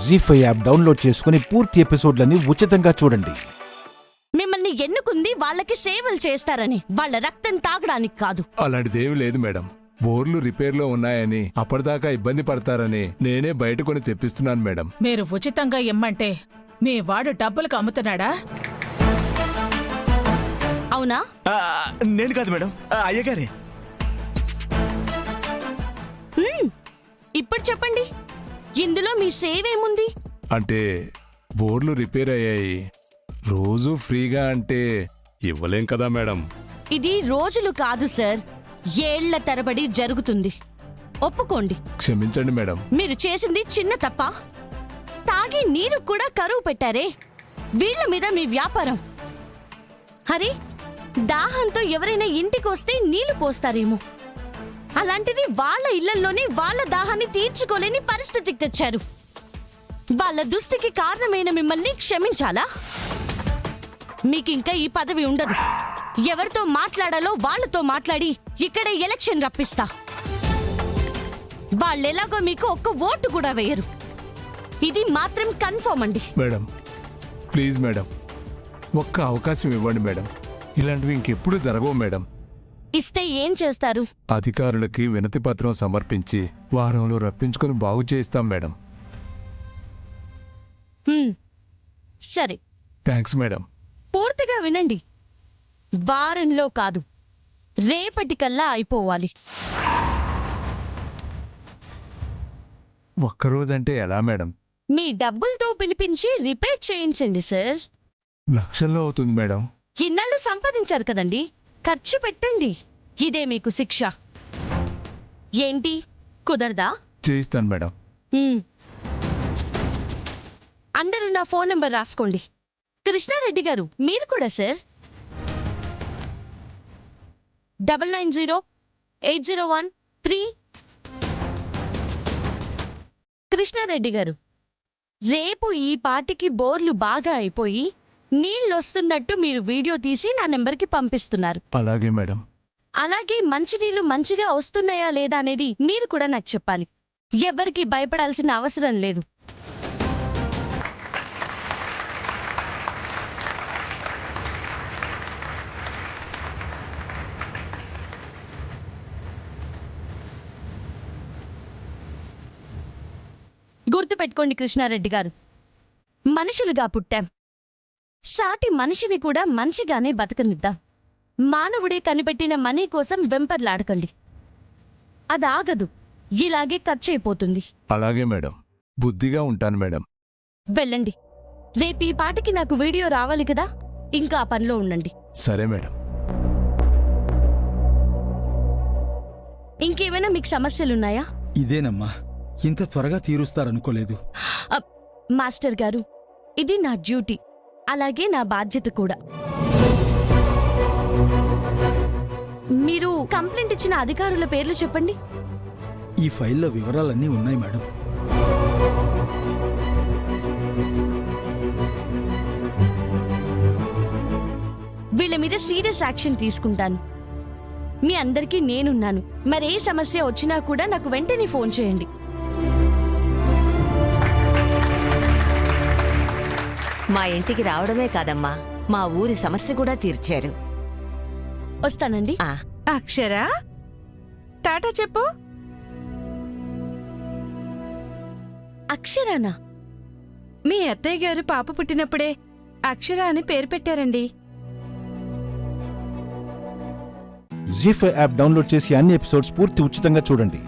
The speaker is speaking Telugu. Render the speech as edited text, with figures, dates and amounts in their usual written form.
జీ5 యాప్ డౌన్లోడ్ చేసుకుని పూర్తి ఎపిసోడ్లని ఉచితంగా చూడండి. మిమ్మల్ని ఎన్నుకుంది వాళ్ళకి సేవలు చేస్తారని, వాళ్ళ రక్తం తాగడానికి కాదు. అలాంటిదేమీ లేదు మేడం. బోర్లు రిపేర్లో ఉన్నాయని, అప్పటిదాకా ఇబ్బంది పడతారని నేనే బయట కొని తెప్పిస్తున్నాను మేడం. మీరు ఉచితంగా ఇమ్మంటే మీ వాడు డబ్బులకు అమ్ముతున్నాడా? అవునా? నేను కాదు మేడం, అయ్యగారే. ఇప్పుడు చెప్పండి, ఇందులో మీ సేవేముంది? అంటే బోర్లు రిపేర్ అయ్యాయి, రోజు ఫ్రీగా అంటే ఇవ్వలేం కదా మేడం. ఇది రోజులు కాదు సార్, ఏళ్ల తరబడి జరుగుతుంది. ఒప్పుకోండి. క్షమించండి మేడం. మీరు చేసింది చిన్న తప్ప. తాగి నీరు కూడా కరువు పెట్టారే, వీళ్ల మీద మీ వ్యాపారం. హరి, దాహంతో ఎవరైనా ఇంటికొస్తే నీళ్లు పోస్తారేమో, అలాంటిది వాళ్ళ ఇళ్లలోనే వాళ్ళ దాహాన్ని తీర్చుకోలేని పరిస్థితికి తెచ్చారు. వాళ్ళ దుస్థితికి కారణమైన మిమ్మల్ని క్షమించాలా? మీకింకా ఈ పదవి ఉండదు. ఎవరితో మాట్లాడాలో వాళ్లతో మాట్లాడి ఇక్కడే ఎలక్షన్ రప్పిస్తా. వాళ్ళెలాగో మీకు ఒక్క ఓటు కూడా వేయరు. ఇది మాత్రం కన్ఫర్మ్ అండి. మేడం ప్లీజ్ మేడం, ఒక్క అవకాశం ఇవ్వండి మేడం. ఇలాంటివి ఇంకెప్పుడు జరగవు మేడం. ఇస్తే ఏం చేస్తారు? అధికారులకి వినతి పత్రం సమర్పించి వారంలో రప్పించుకొని బాగు చేయిస్తాం మేడం. సరే, థ్యాంక్స్ మేడం. పూర్తిగా వినండి. వారంలో కాదు, రేపటికల్లా అయిపోవాలి. ఒక్కరోజంటే ఎలా మేడం? మీ డబ్బులతో పిలిపించి రిపేర్ చేయించండి సార్. లక్షల్లో అవుతుంది మేడం. ఇన్నాళ్ళు సంపాదించారు కదండి, ఖర్చు పెట్టండి. ఇదే మీకు శిక్ష. ఏంటి, కుదరదా? చేయిస్తాను మేడం. అందరూ నా ఫోన్ నెంబర్ రాసుకోండి. కృష్ణారెడ్డి గారు, మీరు కూడా సార్. 990801 కృష్ణారెడ్డి గారు, రేపు ఈ పాటికి బోర్లు బాగా అయిపోయి నీళ్ళొస్తున్నట్టు మీరు వీడియో తీసి నా నెంబర్కి పంపిస్తున్నారు. అలాగే మేడం. అలాగే మంచినీళ్లు మంచిగా వస్తున్నాయా లేదా అనేది మీరు కూడా నాకు చెప్పాలి. ఎవరికి భయపడాల్సిన అవసరం లేదు. గుర్తుపెట్టుకోండి కృష్ణారెడ్డి గారు, మనుషులుగా పుట్టాం. సాటి మనిషిని కూడా మనిషిగానే బతకనిద్దాం. మానవుడే కనిపెట్టిన మనీ కోసం వెంపర్లాడకండి. అదాగదు, ఇలాగే ఖర్చయిపోతుంది. అలాగే మేడం, బుద్ధిగా ఉంటాను మేడం. వెళ్ళండి. రేపు ఈ పాటికి నాకు వీడియో రావాలి కదా, ఇంకా ఆ పనిలో ఉండండి. సరే మేడం. ఇంకేమైనా మీకు సమస్యలున్నాయా? ఇదేనమ్మా, ఇంత త్వరగా తీరుస్తారనుకోలేదు. మాస్టర్ గారు, ఇది నా డ్యూటీ, అలాగే నా బాధ్యత కూడా. మీరు కంప్లైంట్ ఇచ్చిన అధికారుల పేర్లు చెప్పండి. ఈ ఫైల్లో వివరాలన్నీ ఉన్నాయి మేడం. వీళ్ళ మీద సీరియస్ యాక్షన్ తీసుకుంటాను. మీ అందరికీ నేనున్నాను. మరే సమస్య వచ్చినా కూడా నాకు వెంటనే ఫోన్ చేయండి. మా ఇంటికి రావడమే కాదమ్మా, మా ఊరి సమస్య కూడా తీర్చారు. వస్తానండి. అక్షరా, టాటా చెప్పు. అక్షరానా? మీ అత్తయ్య గారు పాప పుట్టినప్పుడే అక్షర అని పేరు పెట్టారండి. జీ5 యాప్ డౌన్లోడ్ చేసి అన్ని ఎపిసోడ్స్ పూర్తి ఉచితంగా చూడండి.